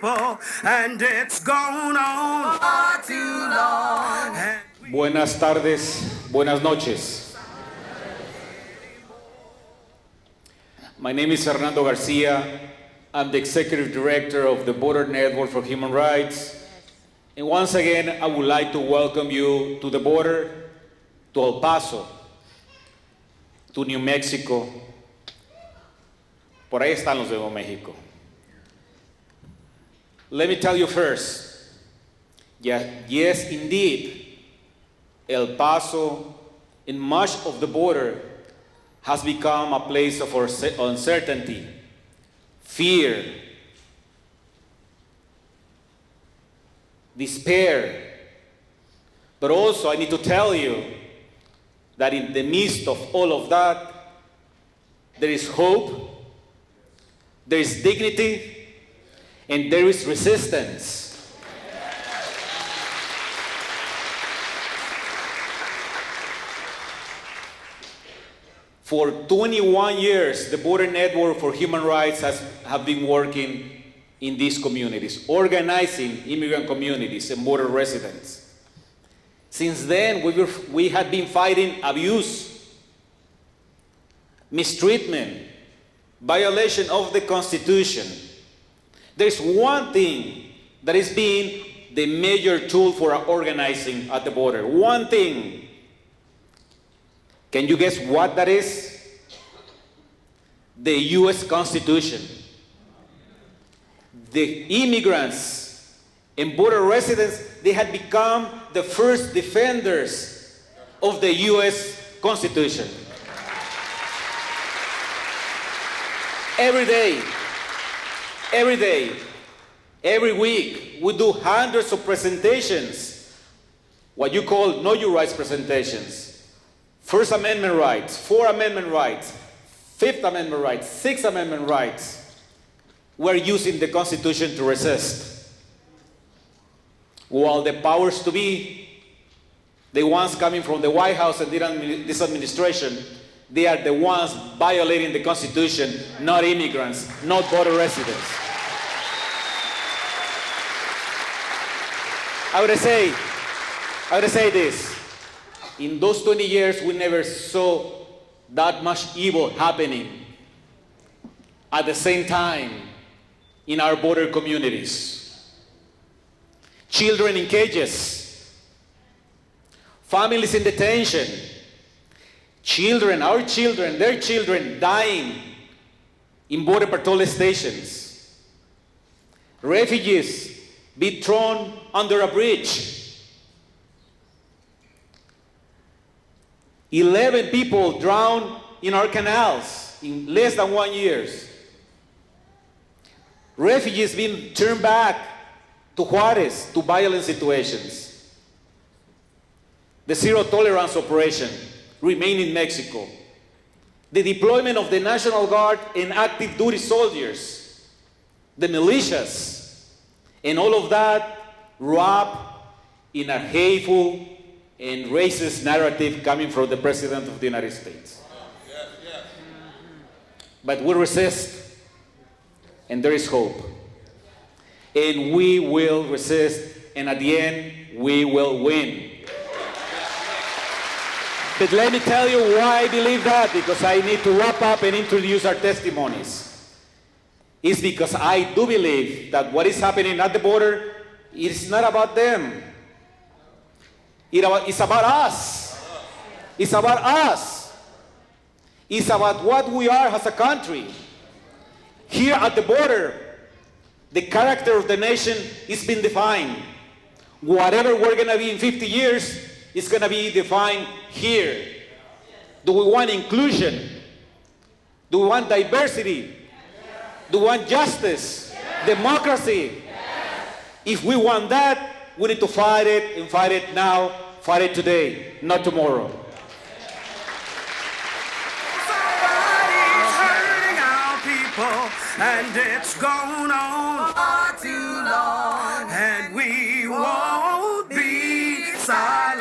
people, and it's gone on far too long. Buenas tardes, buenas noches. My name is Fernando Garcia. I'm the Executive Director of the Border Network for Human Rights. And once again, I would like to welcome you to the border, to El Paso, to New Mexico. Por ahí están los de Nuevo México. Let me tell you first, yes, indeed, El Paso and much of the border has become a place of uncertainty, fear, despair. But also, I need to tell you that in the midst of all of that, there is hope, there is dignity, and there is resistance. For 21 years, the Border Network for Human Rights have been working in these communities, organizing immigrant communities and border residents. Since then, we have been fighting abuse, mistreatment, violation of the Constitution. There's one thing that is being the major tool for organizing at the border. One thing. Can you guess what that is? The U.S. Constitution. The immigrants and border residents, they had become the first defenders of the U.S. Constitution. Every day, every week, we do hundreds of presentations, what you call Know Your Rights presentations. First Amendment rights, Fourth Amendment rights, Fifth Amendment rights, Sixth Amendment rights. We're using the Constitution to resist. While the powers to be, the ones coming from the White House and this administration, they are the ones violating the Constitution, not immigrants, not border residents. I would say this. In those 20 years, we never saw that much evil happening at the same time in our border communities. Children in cages, families in detention, our children, their children dying in border patrol stations, refugees be thrown under a bridge. 11 people drowned in our canals in less than 1 year. Refugees being turned back to Juarez, to violent situations. The zero tolerance operation remain in Mexico. The deployment of the National Guard and active duty soldiers, the militias, and all of that wrapped in a hateful and racist narrative coming from the President of the United States. But we resist, and there is hope. And we will resist, and at the end, we will win. But let me tell you why I believe that, because I need to wrap up and introduce our testimonies. It's because I do believe that what is happening at the border is not about them. It's about us. It's about us. It's about what we are as a country. Here at the border, the character of the nation is being defined. Whatever we're going to be in 50 years is going to be defined here. Do we want inclusion? Do we want diversity? Do we want justice? Democracy? If we want that, we need to fight it, and fight it now, fight it today, not tomorrow. Somebody's hurting our people, and it's gone on far too long, and we won't be silent.